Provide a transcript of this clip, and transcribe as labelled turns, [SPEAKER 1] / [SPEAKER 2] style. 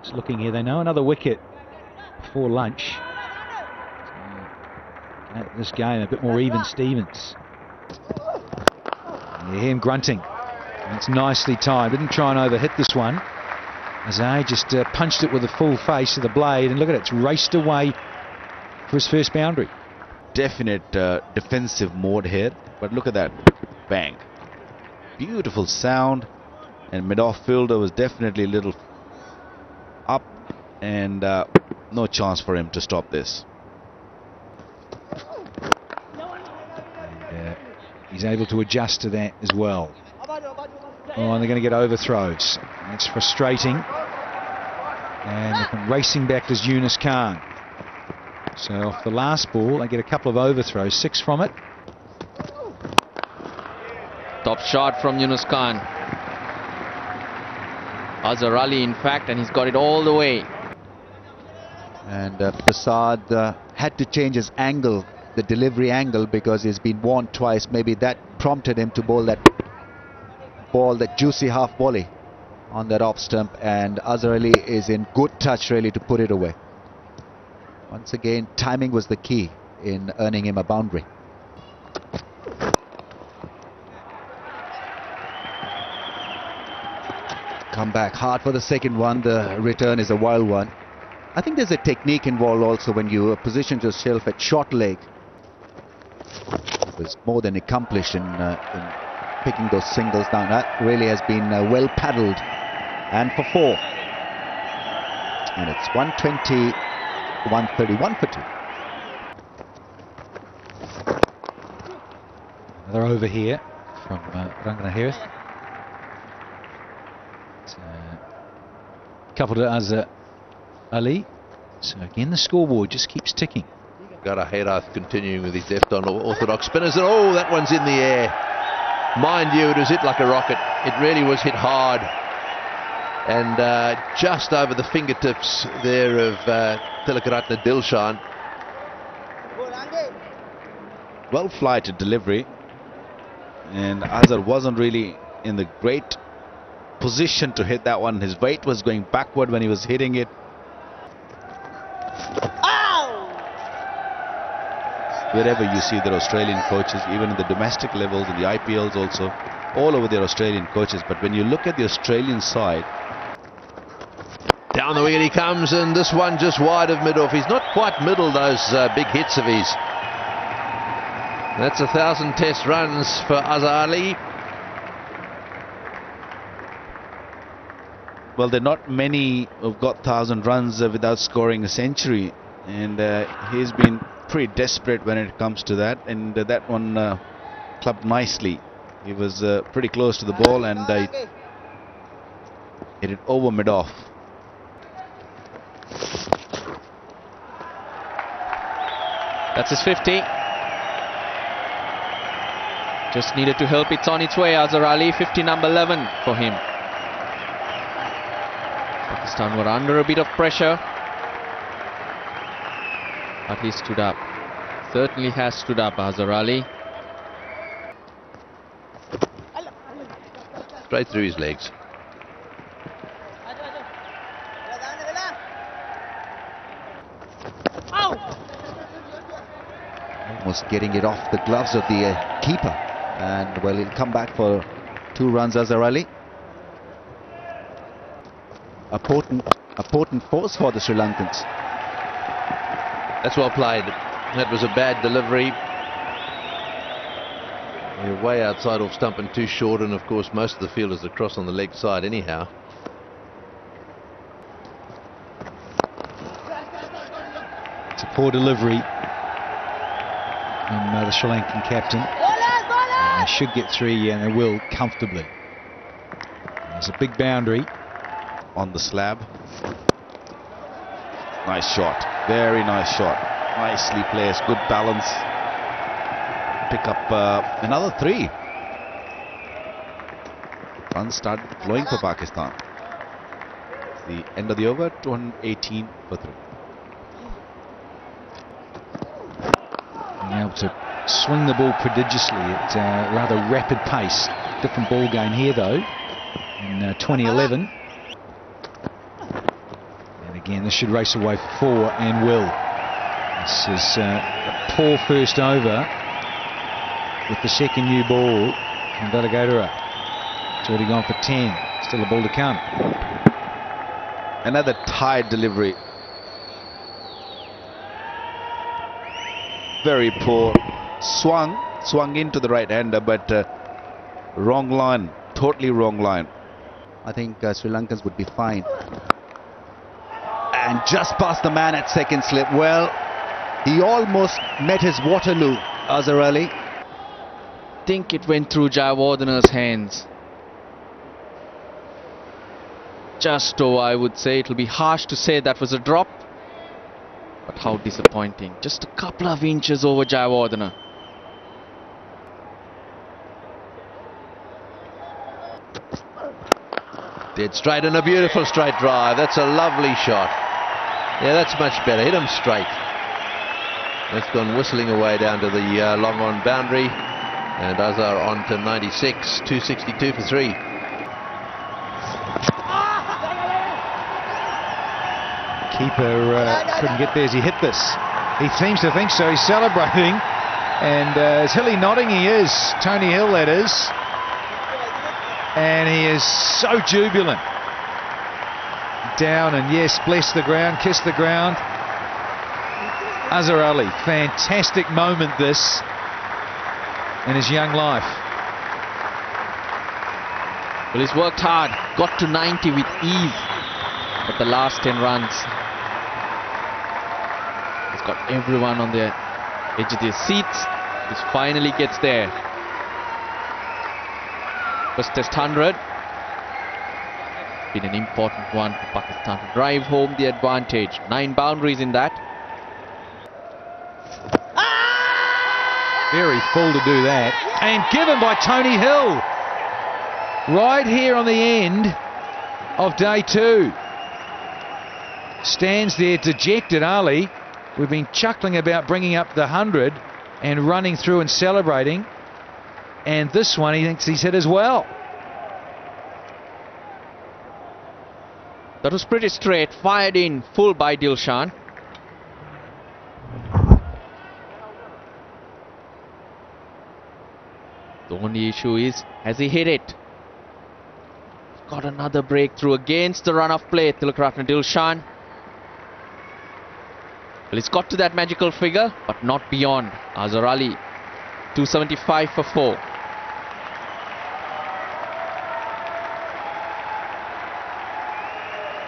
[SPEAKER 1] Just looking here, they know another wicket before lunch. So, this game a bit more even Stevens. You hear him grunting. It's nicely timed. Didn't try and overhit this one. Azhar just punched it with the full face of the blade, and look at it, it's raced away for his first boundary.
[SPEAKER 2] Definite defensive mode here, but look at that, bang. Beautiful sound, and mid-off fielder was definitely a little up, and no chance for him to stop this.
[SPEAKER 1] And, he's able to adjust to that as well. Oh, and they're going to get overthrows. It's frustrating. And racing back to Yunus Khan. So off the last ball, they get a couple of overthrows, 6 from it.
[SPEAKER 3] Top shot from Yunus Khan. Azhar Ali, in fact, and he's got it all the way.
[SPEAKER 4] And Prasad had to change his angle, the delivery angle, because he's been warned twice. Maybe that prompted him to bowl that ball, that juicy half volley on that off stump, and Azhar Ali is in good touch really to put it away. Once again, timing was the key in earning him a boundary. Come back hard for the second one. The return is a wild one. I think there's a technique involved also when you position yourself at short leg. It was more than accomplished in picking those singles down. That really has been well paddled, and for 4. And it's 120, 131 for 2.
[SPEAKER 1] Another over here from Ranganahirth. Couple to Azhar Ali. So again, the scoreboard just keeps ticking.
[SPEAKER 5] Got a Hayrath continuing with his deft on orthodox spinners, and oh, that one's in the air. Mind you, it was hit like a rocket. It really was hit hard, and just over the fingertips there of Tilakaratne Dilshan.
[SPEAKER 2] Well flighted delivery, and Azhar wasn't really in the great position to hit that one. His weight was going backward when he was hitting it. Wherever you see their Australian coaches, even in the domestic levels, in the IPLs also, all over their Australian coaches. But when you look at the Australian side,
[SPEAKER 5] down the wicket he comes, and this one just wide of mid-off. He's not quite middle, those big hits of his. That's 1,000 test runs for Azhar Ali.
[SPEAKER 2] well, there are not many who've got 1,000 runs without scoring a century, and he's been pretty desperate when it comes to that, and that one clubbed nicely. He was pretty close to the ball, and hit it over mid-off.
[SPEAKER 3] That's his 50. Just needed to help it on its way. Azhar Ali, 50 number 11 for him. Pakistan were under a bit of pressure, but he stood up. Certainly has stood up, Azhar Ali.
[SPEAKER 5] Straight through his legs.
[SPEAKER 4] Almost getting it off the gloves of the keeper, and well, he'll come back for 2 runs. Azhar Ali, a potent force for the Sri Lankans.
[SPEAKER 5] That's well played. That was a bad delivery. You're way outside off stump and too short, and of course most of the fielders are across on the leg side anyhow.
[SPEAKER 1] It's a poor delivery from the Sri Lankan captain. They should get 3, and they will comfortably. There's a big boundary
[SPEAKER 2] On the slab. Nice shot. Very nice shot. Nicely placed. Good balance. Pick up another 3. Runs start flowing for Pakistan. It's the end of the over. 218 for 3.
[SPEAKER 1] Being able to swing the ball prodigiously at a rather rapid pace. Different ball game here though in 2011. Again, this should race away for 4 and will. This is a poor first over with the second new ball from Delegatera. It's already gone for 10. Still a ball to come.
[SPEAKER 2] Another tight delivery. Very poor. Swung into the right-hander, but wrong line. Totally wrong line.
[SPEAKER 4] I think Sri Lankans would be fine. And just past the man at second slip. Well, he almost met his Waterloo, Azhar Ali.
[SPEAKER 3] Think it went through Jayawardena's hands. Just over, I would say. It'll be harsh to say that was a drop. But how disappointing. Just a couple of inches over Jayawardena.
[SPEAKER 5] Dead straight and a beautiful straight drive. That's a lovely shot. Yeah, that's much better. Hit him straight. That's gone whistling away down to the long on boundary. And Azhar on to 96, 262 for 3.
[SPEAKER 1] Keeper couldn't get there as he hit this. He seems to think so. He's celebrating. And as Hilly nodding, he is. Tony Hill, that is. And he is so jubilant. Down and yes, bless the ground, kiss the ground. Azhar Ali, fantastic moment this in his young life.
[SPEAKER 3] Well, he's worked hard, got to 90 with ease, but the last 10 runs, he's got everyone on the edge of their seats. He finally gets there. First test 100. Been an important one for Pakistan to drive home the advantage. 9 boundaries in that.
[SPEAKER 1] Very full to do that. And given by Tony Hill. Right here on the end of day 2. Stands there dejected, Ali. We've been chuckling about bringing up the 100 and running through and celebrating. And this one he thinks he's hit as well.
[SPEAKER 3] That was pretty straight. Fired in full by Dilshan. The only issue is, has he hit it? Got another breakthrough against the run of play, Tilakratna Dilshan. Well, it's got to that magical figure, but not beyond. Azhar Ali, 275 for 4.